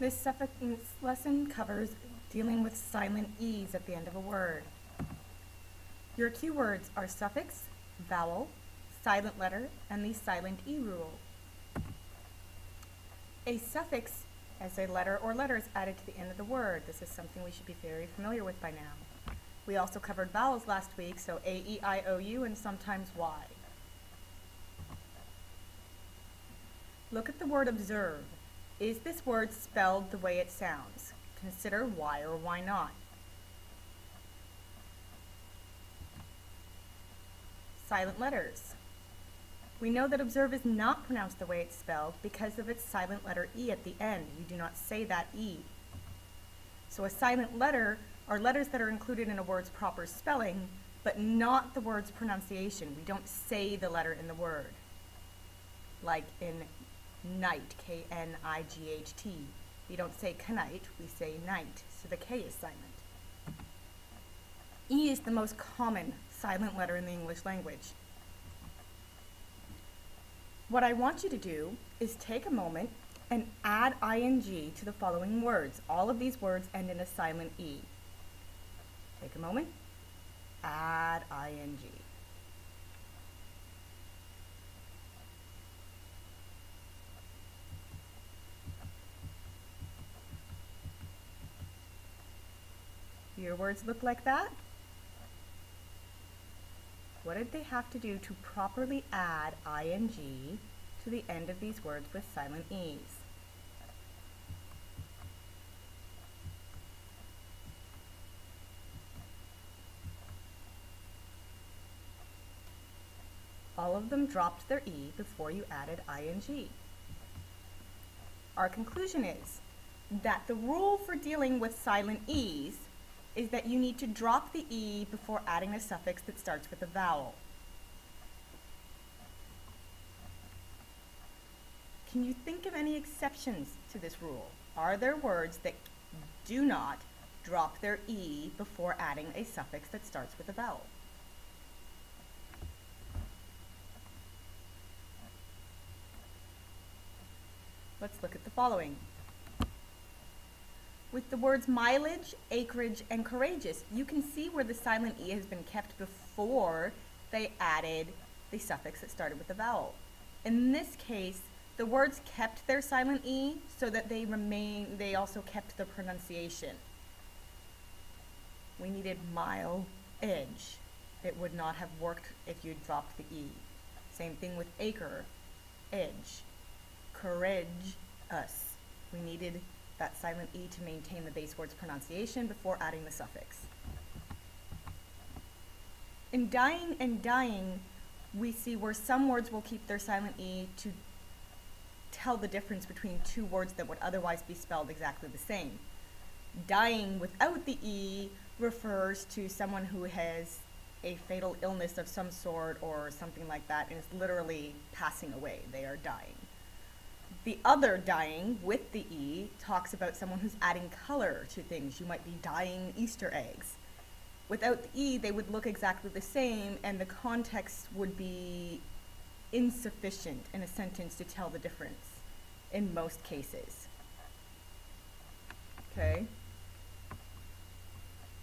This suffix lesson covers dealing with silent E's at the end of a word. Your keywords are suffix, vowel, silent letter, and the silent E rule. A suffix is a letter or letters added to the end of the word. This is something we should be very familiar with by now. We also covered vowels last week, so A, E, I, O, U, and sometimes Y. Look at the word observe. Is this word spelled the way it sounds? Consider why or why not. Silent letters. We know that observe is not pronounced the way it's spelled because of its silent letter E at the end. You do not say that E. So a silent letter are letters that are included in a word's proper spelling, but not the word's pronunciation. We don't say the letter in the word. Like in night, K-N-I-G-H-T. We don't say knight, we say night, so the K is silent. E is the most common silent letter in the English language. What I want you to do is take a moment and add ing to the following words. All of these words end in a silent E. Take a moment, add ing. Do your words look like that? What did they have to do to properly add ing to the end of these words with silent E's? All of them dropped their E before you added ing. Our conclusion is that the rule for dealing with silent E's is that you need to drop the E before adding a suffix that starts with a vowel. Can you think of any exceptions to this rule? Are there words that do not drop their E before adding a suffix that starts with a vowel? Let's look at the following. With the words mileage, acreage, and courageous, you can see where the silent E has been kept before they added the suffix that started with a vowel. In this case, the words kept their silent E so that they also kept the pronunciation. We needed mile, edge. It would not have worked if you dropped the E. Same thing with acre, edge, courage, us. We needed that silent E to maintain the base word's pronunciation before adding the suffix. In dying and dying, we see where some words will keep their silent E to tell the difference between two words that would otherwise be spelled exactly the same. Dying without the E refers to someone who has a fatal illness of some sort or something like that and is literally passing away. They are dying. The other dying with the E talks about someone who's adding color to things. You might be dyeing Easter eggs. Without the E, they would look exactly the same and the context would be insufficient in a sentence to tell the difference in most cases. Okay?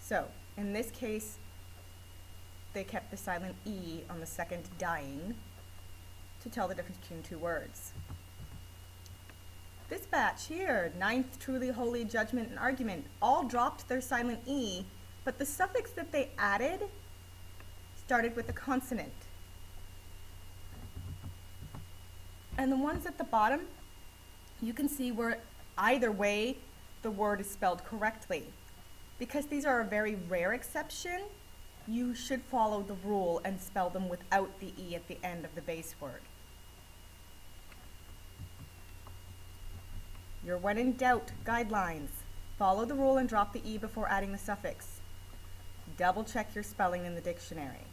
So, in this case, they kept the silent E on the second dying to tell the difference between two words. This batch here, ninth, truly, holy, judgment, and argument, all dropped their silent E, but the suffix that they added started with a consonant. And the ones at the bottom, you can see where either way the word is spelled correctly. Because these are a very rare exception, you should follow the rule and spell them without the E at the end of the base word. Your when in doubt guidelines. Follow the rule and drop the E before adding the suffix. Double check your spelling in the dictionary.